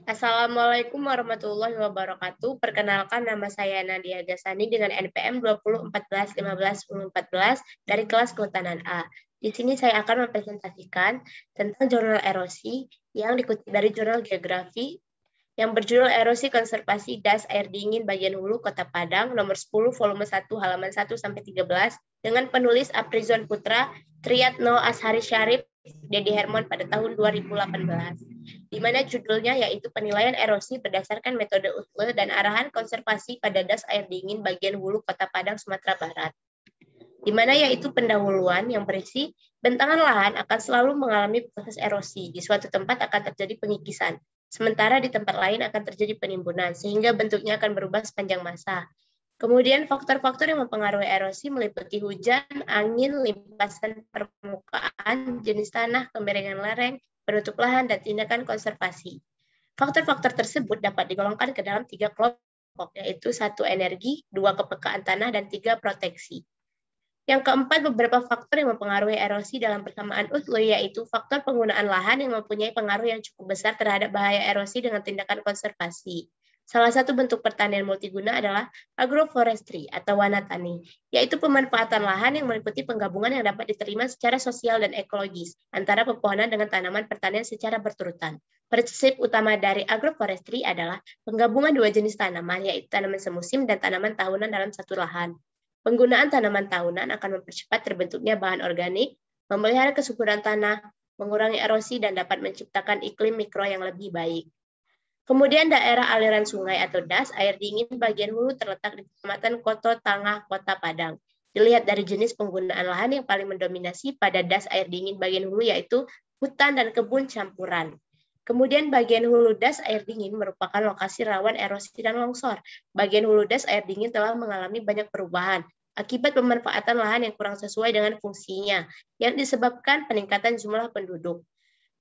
Assalamualaikum warahmatullahi wabarakatuh. Perkenalkan, nama saya Nadia Gasani dengan NPM 2014151014 dari kelas Kehutanan A. Di sini saya akan mempresentasikan tentang jurnal erosi yang dikutip dari jurnal geografi yang berjudul Erosi Konservasi Das Air Dingin Bagian Hulu Kota Padang nomor 10 volume 1 halaman 1 sampai 13 dengan penulis Aprizon Putra, Triyatno Ashari Syarif, Dedi Hermon pada tahun 2018. Di mana judulnya yaitu penilaian erosi berdasarkan metode UTLE dan arahan konservasi pada das air dingin bagian hulu Kota Padang, Sumatera Barat. Di mana yaitu pendahuluan yang berisi bentangan lahan akan selalu mengalami proses erosi. Di suatu tempat akan terjadi pengikisan, sementara di tempat lain akan terjadi penimbunan, sehingga bentuknya akan berubah sepanjang masa. Kemudian faktor-faktor yang mempengaruhi erosi meliputi hujan, angin, limpasan permukaan, jenis tanah, kemiringan lereng, penutup lahan, dan tindakan konservasi. Faktor-faktor tersebut dapat digolongkan ke dalam 3 kelompok, yaitu 1 energi, 2 kepekaan tanah, dan 3 proteksi. Yang keempat, beberapa faktor yang mempengaruhi erosi dalam persamaan UTLE, yaitu faktor penggunaan lahan yang mempunyai pengaruh yang cukup besar terhadap bahaya erosi dengan tindakan konservasi. Salah satu bentuk pertanian multiguna adalah agroforestry atau wanatani, yaitu pemanfaatan lahan yang meliputi penggabungan yang dapat diterima secara sosial dan ekologis antara pepohonan dengan tanaman pertanian secara berturutan. Prinsip utama dari agroforestry adalah penggabungan 2 jenis tanaman, yaitu tanaman semusim dan tanaman tahunan dalam satu lahan. Penggunaan tanaman tahunan akan mempercepat terbentuknya bahan organik, memelihara kesuburan tanah, mengurangi erosi, dan dapat menciptakan iklim mikro yang lebih baik. Kemudian daerah aliran sungai atau das air dingin bagian hulu terletak di Kecamatan Koto Tangah, Kota Padang. Dilihat dari jenis penggunaan lahan yang paling mendominasi pada das air dingin bagian hulu yaitu hutan dan kebun campuran. Kemudian bagian hulu das air dingin merupakan lokasi rawan erosi dan longsor. Bagian hulu das air dingin telah mengalami banyak perubahan akibat pemanfaatan lahan yang kurang sesuai dengan fungsinya, yang disebabkan peningkatan jumlah penduduk.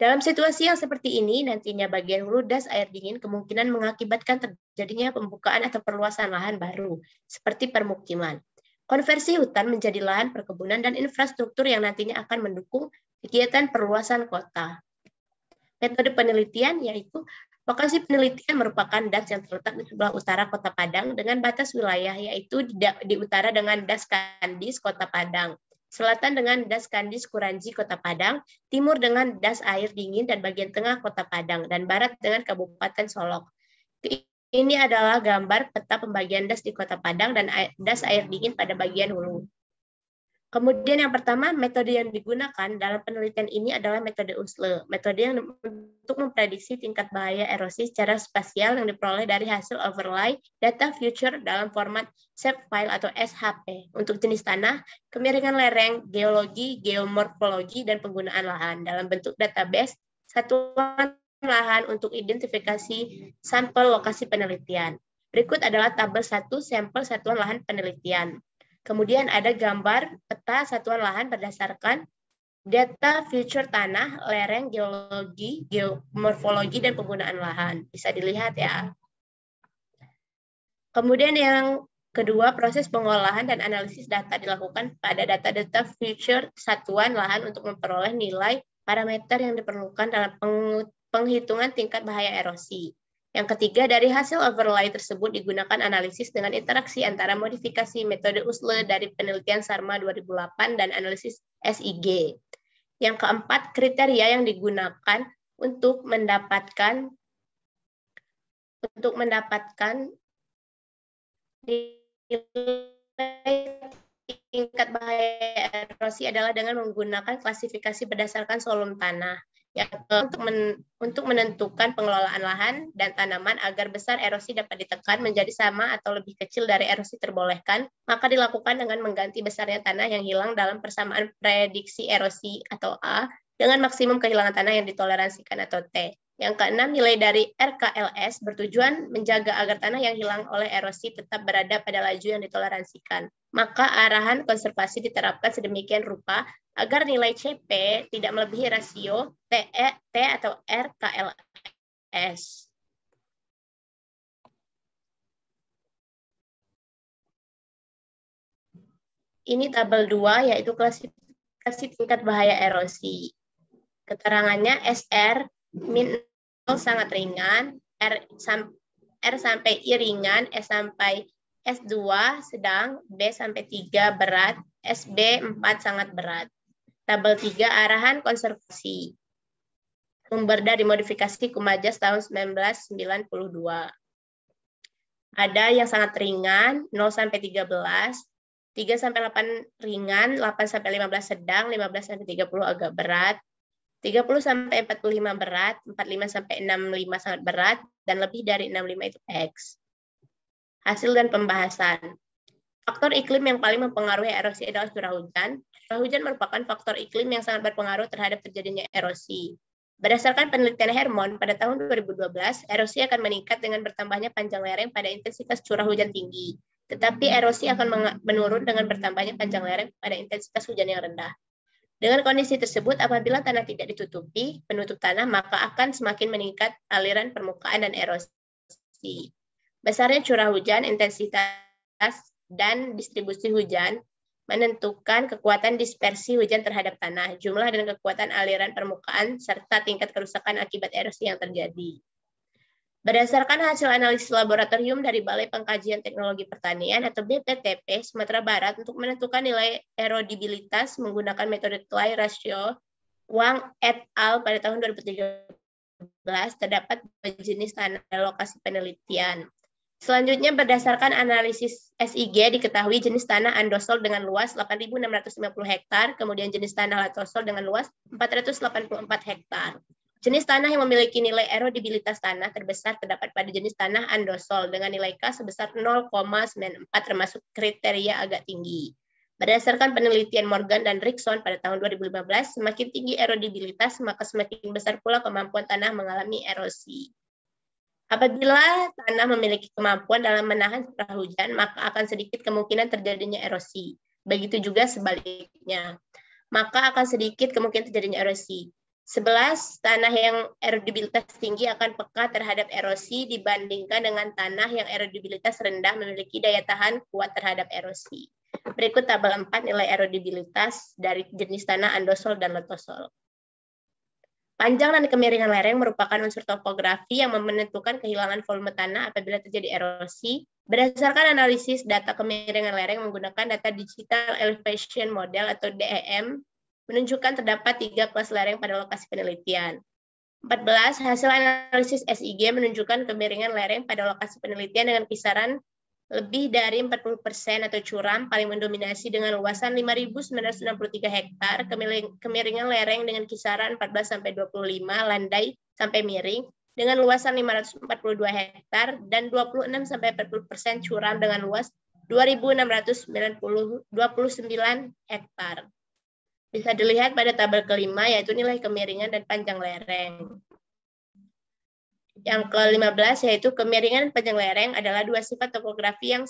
Dalam situasi yang seperti ini, nantinya bagian hulu das air dingin kemungkinan mengakibatkan terjadinya pembukaan atau perluasan lahan baru, seperti permukiman. Konversi hutan menjadi lahan perkebunan dan infrastruktur yang nantinya akan mendukung kegiatan perluasan kota. Metode penelitian yaitu lokasi penelitian merupakan das yang terletak di sebelah utara Kota Padang dengan batas wilayah yaitu di utara dengan das Kandis Kota Padang, selatan dengan das Kandis Kuranji Kota Padang, timur dengan das air dingin dan bagian tengah Kota Padang, dan barat dengan Kabupaten Solok. Ini adalah gambar peta pembagian das di Kota Padang dan das air dingin pada bagian hulu. Kemudian yang pertama, metode yang digunakan dalam penelitian ini adalah metode USLE, metode yang untuk memprediksi tingkat bahaya erosi secara spasial yang diperoleh dari hasil overlay data future dalam format shapefile atau SHP untuk jenis tanah, kemiringan lereng, geologi, geomorfologi, dan penggunaan lahan dalam bentuk database satuan lahan untuk identifikasi sampel lokasi penelitian. Berikut adalah tabel 1 sampel satuan lahan penelitian. Kemudian ada gambar peta satuan lahan berdasarkan data future tanah, lereng, geologi, geomorfologi, dan penggunaan lahan. Bisa dilihat ya. Kemudian yang kedua, proses pengolahan dan analisis data dilakukan pada data-data future satuan lahan untuk memperoleh nilai parameter yang diperlukan dalam penghitungan tingkat bahaya erosi. Yang ketiga, dari hasil overlay tersebut digunakan analisis dengan interaksi antara modifikasi metode USLE dari penelitian SARMA 2008 dan analisis SIG. Yang keempat, kriteria yang digunakan untuk mendapatkan nilai tingkat bahaya erosi adalah dengan menggunakan klasifikasi berdasarkan volume tanah. Untuk menentukan pengelolaan lahan dan tanaman agar besar erosi dapat ditekan menjadi sama atau lebih kecil dari erosi terbolehkan, maka dilakukan dengan mengganti besarnya tanah yang hilang dalam persamaan prediksi erosi atau A dengan maksimum kehilangan tanah yang ditoleransikan atau T. Yang keenam, nilai dari RKLS bertujuan menjaga agar tanah yang hilang oleh erosi tetap berada pada laju yang ditoleransikan. Maka arahan konservasi diterapkan sedemikian rupa agar nilai CP tidak melebihi rasio T atau RKLS. Ini tabel 2, yaitu klasifikasi tingkat bahaya erosi. Keterangannya SR min 0 sangat ringan, R sampai I ringan, S sampai S2 sedang, B sampai 3 berat, SB 4 sangat berat. Tabel 3 arahan konservasi. Sumber dari modifikasi Kumajas tahun 1992. Ada yang sangat ringan, 0 sampai 13, 3 sampai 8 ringan, 8 sampai 15 sedang, 15 sampai 30 agak berat, 30 sampai 45 berat, 45 sampai 65 sangat berat, dan lebih dari 65 itu X. Hasil dan pembahasan. Faktor iklim yang paling mempengaruhi erosi adalah curah hujan. Curah hujan merupakan faktor iklim yang sangat berpengaruh terhadap terjadinya erosi. Berdasarkan penelitian Hermon, pada tahun 2012, erosi akan meningkat dengan bertambahnya panjang lereng pada intensitas curah hujan tinggi. Tetapi erosi akan menurun dengan bertambahnya panjang lereng pada intensitas hujan yang rendah. Dengan kondisi tersebut, apabila tanah tidak ditutupi, penutup tanah, maka akan semakin meningkat aliran permukaan dan erosi. Besarnya curah hujan, intensitas, dan distribusi hujan menentukan kekuatan dispersi hujan terhadap tanah, jumlah dan kekuatan aliran permukaan, serta tingkat kerusakan akibat erosi yang terjadi. Berdasarkan hasil analisis laboratorium dari Balai Pengkajian Teknologi Pertanian atau BPTP Sumatera Barat untuk menentukan nilai erodibilitas menggunakan metode Clay ratio, Wang et al. Pada tahun 2013 terdapat dua jenis tanah lokasi penelitian. Selanjutnya, berdasarkan analisis SIG, diketahui jenis tanah andosol dengan luas 8.650 hektar, kemudian jenis tanah latosol dengan luas 484 hektar. Jenis tanah yang memiliki nilai erodibilitas tanah terbesar terdapat pada jenis tanah andosol dengan nilai K sebesar 0,94 termasuk kriteria agak tinggi. Berdasarkan penelitian Morgan dan Rickson pada tahun 2015, semakin tinggi erodibilitas, maka semakin besar pula kemampuan tanah mengalami erosi. Apabila tanah memiliki kemampuan dalam menahan curah hujan, maka akan sedikit kemungkinan terjadinya erosi. Begitu juga sebaliknya. Maka akan sedikit kemungkinan terjadinya erosi. 11, tanah yang erodibilitas tinggi akan peka terhadap erosi dibandingkan dengan tanah yang erodibilitas rendah memiliki daya tahan kuat terhadap erosi. Berikut tabel 4 nilai erodibilitas dari jenis tanah andosol dan letosol. Panjang dan kemiringan lereng merupakan unsur topografi yang menentukan kehilangan volume tanah apabila terjadi erosi. Berdasarkan analisis data kemiringan lereng menggunakan data Digital Elevation Model atau DEM, menunjukkan terdapat 3 kelas lereng pada lokasi penelitian. 14. Hasil analisis SIG menunjukkan kemiringan lereng pada lokasi penelitian dengan kisaran lebih dari 40% atau curam paling mendominasi dengan luasan 5.963 hektar, kemiringan lereng dengan kisaran 14-25, landai sampai miring, dengan luasan 542 hektar, dan 26-40% curam dengan luas 2.629 hektar. Bisa dilihat pada tabel kelima, yaitu nilai kemiringan dan panjang lereng. Yang ke-15, yaitu kemiringan dan panjang lereng adalah dua sifat topografi yang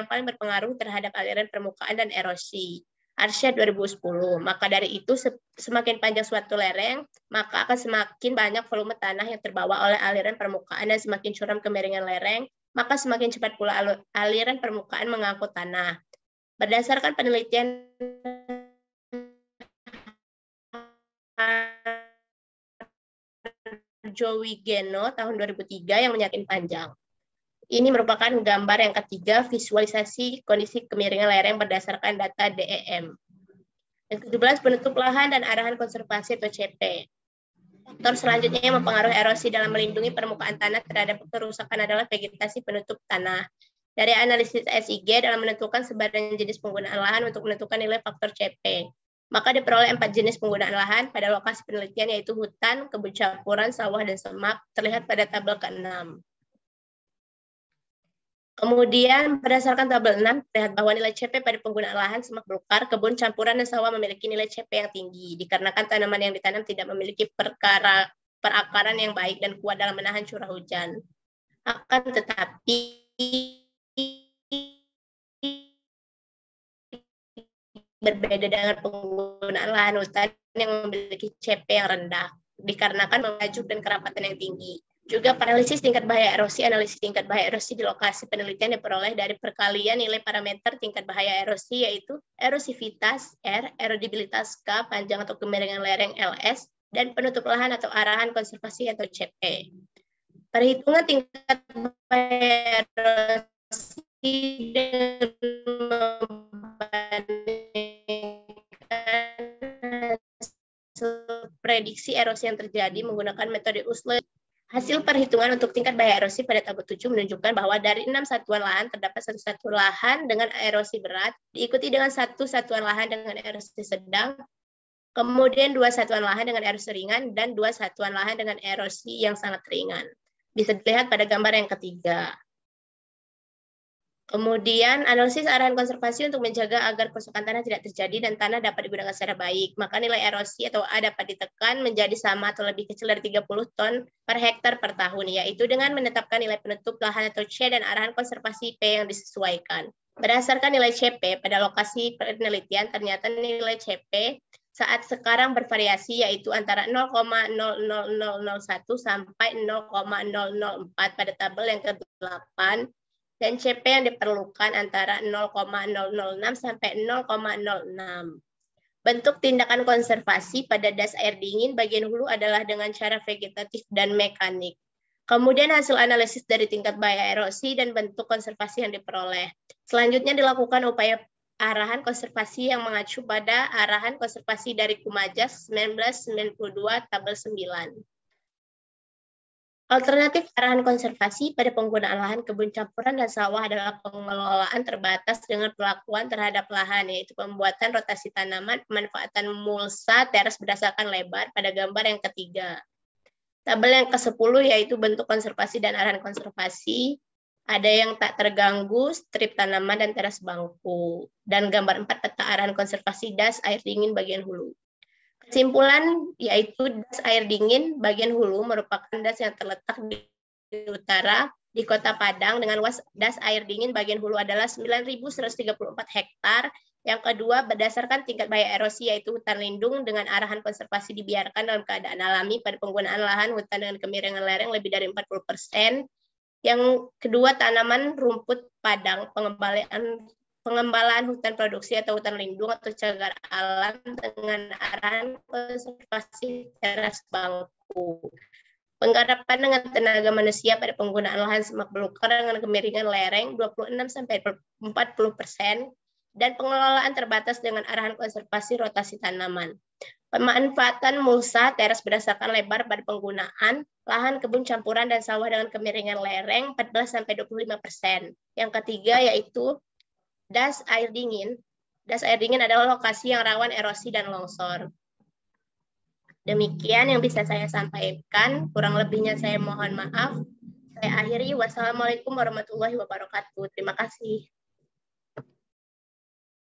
paling berpengaruh terhadap aliran permukaan dan erosi. Arsyad 2010. Maka dari itu, semakin panjang suatu lereng, maka akan semakin banyak volume tanah yang terbawa oleh aliran permukaan, dan semakin curam kemiringan lereng, maka semakin cepat pula aliran permukaan mengangkut tanah. Berdasarkan penelitian Joey Geno tahun 2003 yang menyakin panjang. Ini merupakan gambar yang ketiga visualisasi kondisi kemiringan lereng berdasarkan data DEM. Yang ke-17, penutup lahan dan arahan konservasi atau CP. Faktor selanjutnya yang mempengaruhi erosi dalam melindungi permukaan tanah terhadap kerusakan adalah vegetasi penutup tanah. Dari analisis SIG dalam menentukan sebaran jenis penggunaan lahan untuk menentukan nilai faktor CP. Maka diperoleh 4 jenis penggunaan lahan pada lokasi penelitian, yaitu hutan, kebun campuran, sawah, dan semak, terlihat pada tabel ke-6. Kemudian berdasarkan tabel 6, terlihat bahwa nilai CP pada penggunaan lahan, semak belukar, kebun campuran, dan sawah memiliki nilai CP yang tinggi, dikarenakan tanaman yang ditanam tidak memiliki perakaran yang baik dan kuat dalam menahan curah hujan. Akan tetapi, berbeda dengan penggunaan lahan hutan yang memiliki CP yang rendah, dikarenakan memajuk dan kerapatan yang tinggi. Juga analisis tingkat bahaya erosi. Analisis tingkat bahaya erosi di lokasi penelitian diperoleh dari perkalian nilai parameter tingkat bahaya erosi, yaitu erosivitas R, erodibilitas K, panjang atau kemiringan lereng LS, dan penutup lahan atau arahan konservasi atau CP. Perhitungan tingkat bahaya erosi dengan membandingkan prediksi erosi yang terjadi menggunakan metode USLE. Hasil perhitungan untuk tingkat bahaya erosi pada tabel 7 menunjukkan bahwa dari 6 satuan lahan terdapat 1 satuan lahan dengan erosi berat, diikuti dengan 1 satuan lahan dengan erosi sedang, kemudian 2 satuan lahan dengan erosi ringan, dan 2 satuan lahan dengan erosi yang sangat ringan. Bisa dilihat pada gambar yang ketiga. Kemudian analisis arahan konservasi untuk menjaga agar kerusakan tanah tidak terjadi dan tanah dapat digunakan secara baik. Maka nilai erosi atau A dapat ditekan menjadi sama atau lebih kecil dari 30 ton per hektar per tahun, yaitu dengan menetapkan nilai penutup lahan atau C dan arahan konservasi P yang disesuaikan. Berdasarkan nilai CP pada lokasi penelitian, ternyata nilai CP saat sekarang bervariasi, yaitu antara 0,00001 sampai 0,004 pada tabel yang ke-8, dan CP yang diperlukan antara 0,006 sampai 0,06. Bentuk tindakan konservasi pada das air dingin bagian hulu adalah dengan cara vegetatif dan mekanik. Kemudian hasil analisis dari tingkat bahaya erosi dan bentuk konservasi yang diperoleh. Selanjutnya dilakukan upaya arahan konservasi yang mengacu pada arahan konservasi dari Kumajas 1992 tabel 9. Alternatif arahan konservasi pada penggunaan lahan kebun campuran dan sawah adalah pengelolaan terbatas dengan perlakuan terhadap lahan, yaitu pembuatan rotasi tanaman, pemanfaatan mulsa teras berdasarkan lebar pada gambar yang ketiga. Tabel yang ke-10 yaitu bentuk konservasi dan arahan konservasi. Ada yang tak terganggu, strip tanaman, dan teras bangku. Dan gambar 4 peta arahan konservasi das air dingin bagian hulu. Kesimpulan yaitu das air dingin bagian hulu merupakan das yang terletak di utara di Kota Padang dengan luas das air dingin bagian hulu adalah 9.134 hektar. Yang kedua, berdasarkan tingkat bahaya erosi yaitu hutan lindung dengan arahan konservasi dibiarkan dalam keadaan alami pada penggunaan lahan hutan dengan kemiringan lereng lebih dari 40%. Yang kedua, tanaman rumput padang, pengembalaan hutan produksi atau hutan lindung atau cagar alam dengan arahan konservasi teras bangku. Penggarapan dengan tenaga manusia pada penggunaan lahan semak belukar dengan kemiringan lereng 26-40%, dan pengelolaan terbatas dengan arahan konservasi rotasi tanaman. Pemanfaatan mulsa teras berdasarkan lebar pada penggunaan lahan kebun campuran dan sawah dengan kemiringan lereng 14-25%. Yang ketiga yaitu das air dingin. Das air dingin adalah lokasi yang rawan erosi dan longsor. Demikian yang bisa saya sampaikan. Kurang lebihnya saya mohon maaf. Saya akhiri. Wassalamualaikum warahmatullahi wabarakatuh. Terima kasih.